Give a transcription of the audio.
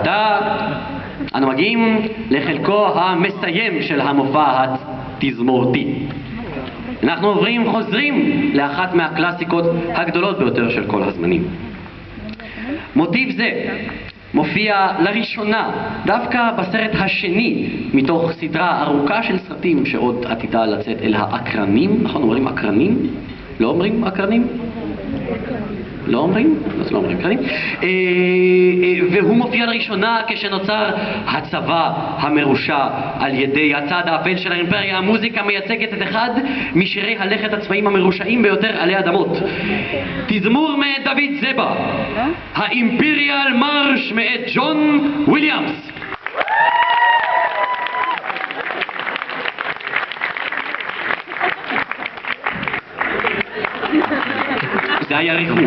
עתה אנו מגיעים לחלקו המסיים של המופע התזמורתי. אנחנו חוזרים לאחת מהקלאסיקות הגדולות ביותר של כל הזמנים. מוטיב זה מופיע לראשונה דווקא בסרט השני מתוך סדרה ארוכה של סרטים שעוד עתידה לצאת, אל האקרנים. נכון, אומרים אקרנים? לא אומרים אקרנים? לא אומרים? אז לא אומרים אקרנים. והוא מופיע לראשונה כשנוצר הצבא המרושע על ידי הצד האפל של האימפריה. המוזיקה מייצגת את אחד משירי הלכת הצבאיים המרושעים ביותר עלי אדמות. תזמור מאת דוד זבה, האימפריאל מרש מאת ג'ון וויליאמס. זה היה ריחוף.